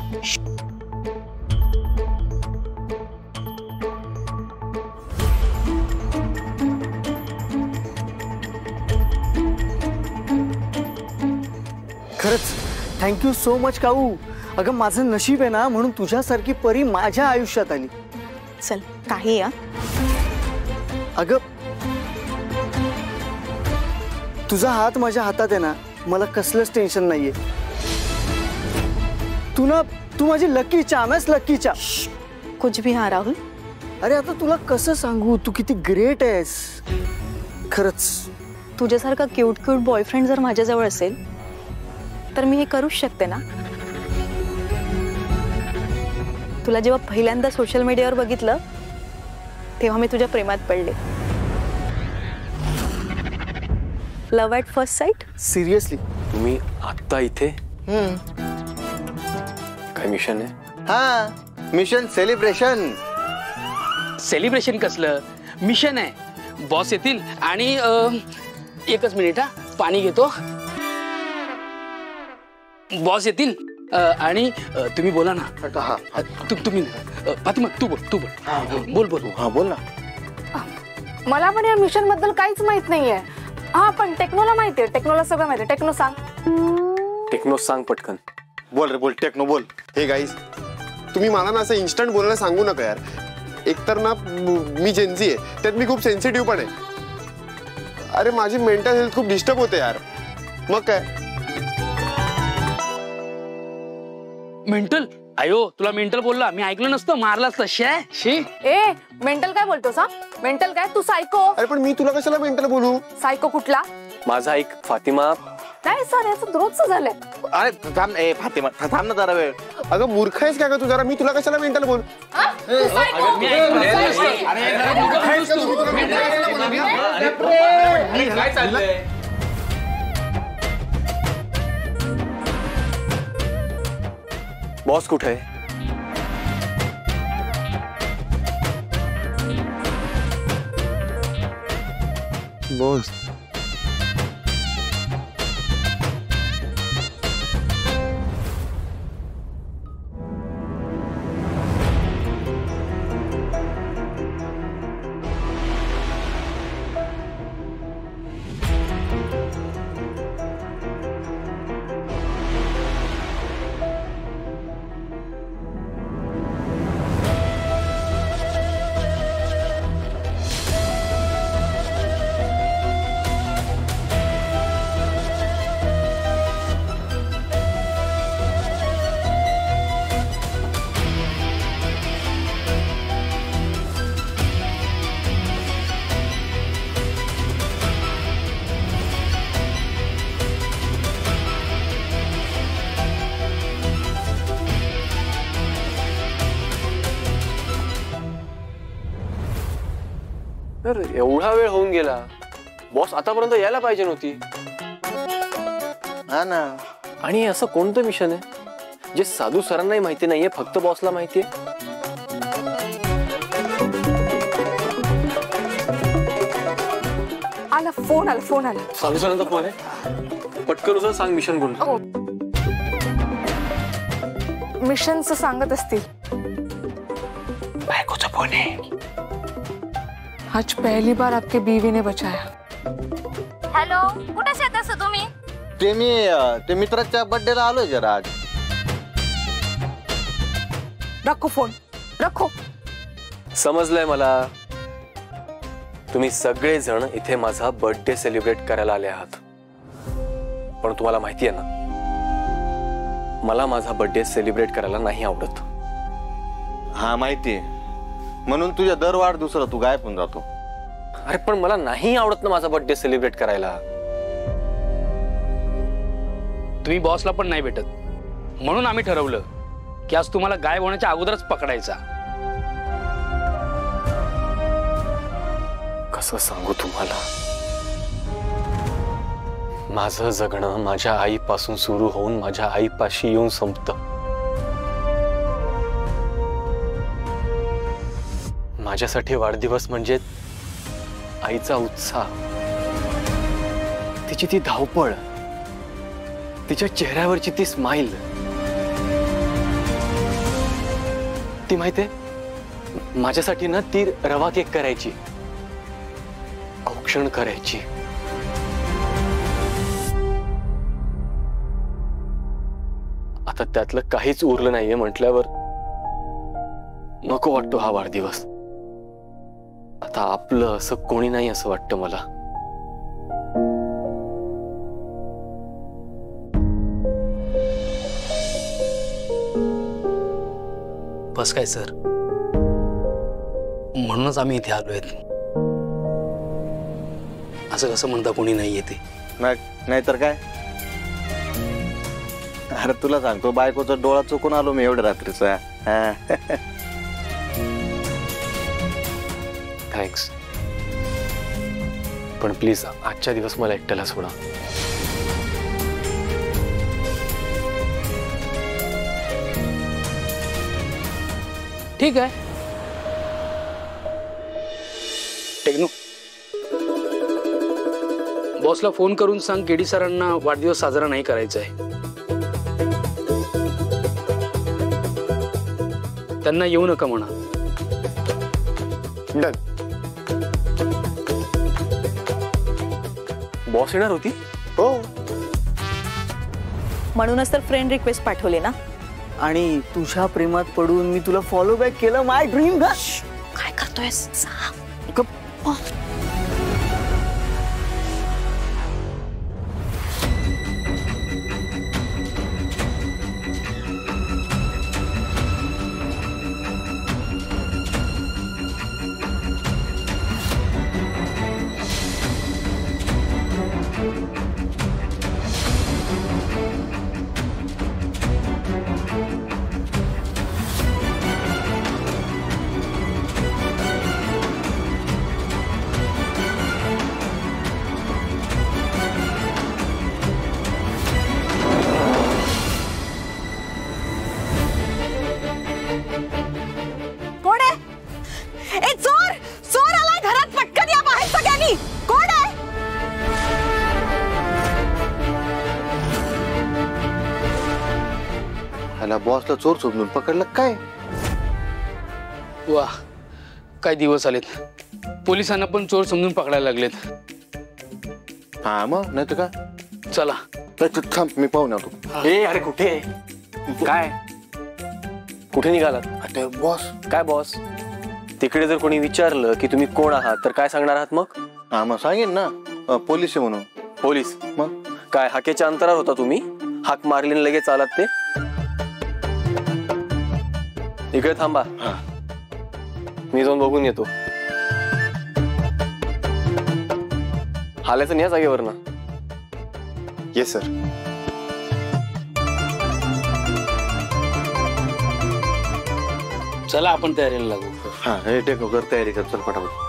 खरंच thank you so much काऊ. अगं माझं नशीब आहे ना म्हणून तुझ्यासारखी परी माझ्या आयुष्यात आली. चल काही या. अगं तुझा हात माझ्या हातात आहे ना, मला कसलंच टेन्शन नाहीये. तू माझी लकी चामस, लकी चा. कुछ भी हाँ राहुल. अरे आता तुला कसं सांगू, तू किती ग्रेट आहेस खरंच. तुझ्यासारखा क्यूट क्यूट बॉयफ्रेंड जर माझ्याजवळ असेल तर मी हे करूच शकते ना. तुला जेव्हा पहिल्यांदा सोशल मीडियावर बघितलं तेव्हा मी तुझ्या प्रेमात पडले. लव ॲट फर्स्ट साइट. सिरियसली? तुम्ही आत्ता इथे? काय मिशन आहे? हा, मिशन सेलिब्रेशन. सेलिब्रेशन कसलं मिशन आहे? बॉस येतील आणि एकच मिनिट हा, पाणी घेतो. बॉस येतील आणि तुम्ही बोला ना. तुम्ही फातिमा तू बोल. बोल. हा बोल ना. मला पण या मिशन बद्दल काहीच माहित नाहीये. हा पण टेक्नोला माहितीये. टेक्नोला सगळं माहितीये. टेक्नो सांग. टेक्नो सांग पटकन. बोल रे बोल. टेक्नो बोल. हे गाईज, तुम्ही मला ना असं इन्स्टंट बोलायला सांगू नका यार. एकतर ना मी जेन्झी आहे, त्यात मी खूप सेन्सिटिव्ह पण आहे. अरे माझी मेंटल हेल्थ खूप डिस्टर्ब होते यार. मग काय मेंटल? अयो तुला मेंटल बोलला, मी ऐकलं नसतं, मारला असतं. शी. ए मेंटल काय बोलतोस? हा मेंटल काय? तू सायको. अरे पण मी तुला कशाला मेंटल बोलू? सायको कुठला? माझा ऐक फातिमा. काय सर याचं रोजचं झालंय. अरे थांब. ए फातिमा थांब ना जरा वेळ. अगं मूर्ख आहेस का तू? जरा मी तुला कशाला मेंटल बोलू? काय चाललंय? बॉस कुठे आहे? बॉस तर एवढा वेळ होऊन गेला. बॉस आतापर्यंत यायला पाहिजे नव्हती. हा ना. आणि असं कोणतं मिशन आहे जे साधू सरांनाही माहिती नाहीये, फक्त बॉसला माहितीये? आला फोन आला. साधू सरांचा फोन आहे. पटकन उचल, सांग मिशन कोणतं. मिशनचं सांगत असतील. बायकोचा फोन आहे. आज पहली बार आपके बीवी ने बचाया. हॅलो, कुठे शेतास तुम्ही? ते मित्राच्या बर्थडेला आलोय जरा आज. रखो फोन, रखो. समजलंय मला. तुम्ही सगळे जण इथे माझा बर्थडे सेलिब्रेट करायला आले आहात. पण तुम्हाला माहिती आहे ना, मला माझा बर्थडे सेलिब्रेट करायला नाही आवडत. हा माहितीये, म्हणून तुझ्या दर वाढदिवसाला तू गायब होऊन जातो. अरे पण मला नाही आवडत ना माझा बर्थडे सेलिब्रेट करायला. तुम्ही बॉसला पण नाही भेटत, म्हणून आम्ही ठरवलं की आज तुम्हाला गायब होण्याच्या अगोदरच पकडायचा. कसं सांगू तुम्हाला, माझं जगणं माझ्या आईपासून सुरू होऊन माझ्या आईपाशी येऊन संपतं. माझ्यासाठी वाढदिवस म्हणजे आईचा उत्साह, तिची ती धावपळ, तिच्या चेहऱ्यावरची ती स्माइल. ती माहितीये माझ्यासाठी ना ती रवा केक करायची, औक्षण करायची. आता त्यातलं काहीच उरलं नाहीये म्हटल्यावर नको वाटतो हा वाढदिवस. आता आपलं असं कोणी नाही असं वाटतं मला. बस काय सर, म्हणूनच आम्ही इथे आलोय. असं कसं म्हणता कोणी नाही येते. नाहीतर काय. अरे तुला सांगतो, बायकोचा डोळा चुकून आलो मी एवढ्या रात्रीचा. थँक्स, पण प्लीज आजच्या दिवस मला एकट्याला सोडा. ठीक आहे. टेक्नो, बॉसला फोन करून सांग केडी सरांना वाढदिवस साजरा नाही करायचा आहे. त्यांना येऊ नका म्हणा. डन. बॉस येणार होती? हो. म्हणूनच तर फ्रेंड रिक्वेस्ट पाठवली ना. आणि तुझ्या प्रेमात पडून मी तुला फॉलो बॅक केलं. माय ड्रीम. काय करतोयस? बॉसला चोर समजून पकडलं काय? वा, काय दिवस आलेत. पोलिसांना पण चोर समजून पकडायला लागलेत. हा मग नाही तर काय. चला थांब, मी पाहून येतो. ए अरे कुठे काय, कुठे निघालात? आता बॉस. काय बॉस? तिकडे जर कोणी विचारलं की तुम्ही कोण आहात तर काय सांगणार आहात मग? हा मग सांगेन ना, पोलीस आहे म्हणून. पोलीस? मग काय हाकेच्या अंतरावर होता तुम्ही? हाक मारली लगेच आलात ते? इकडे थांबा, मी जाऊन बघून येतो. हालायचं नाही या जागेवर ना. Yes sir. चला आपण तयारीला लागू. हा हे टेक कर, तयारी कर, चल पटापट.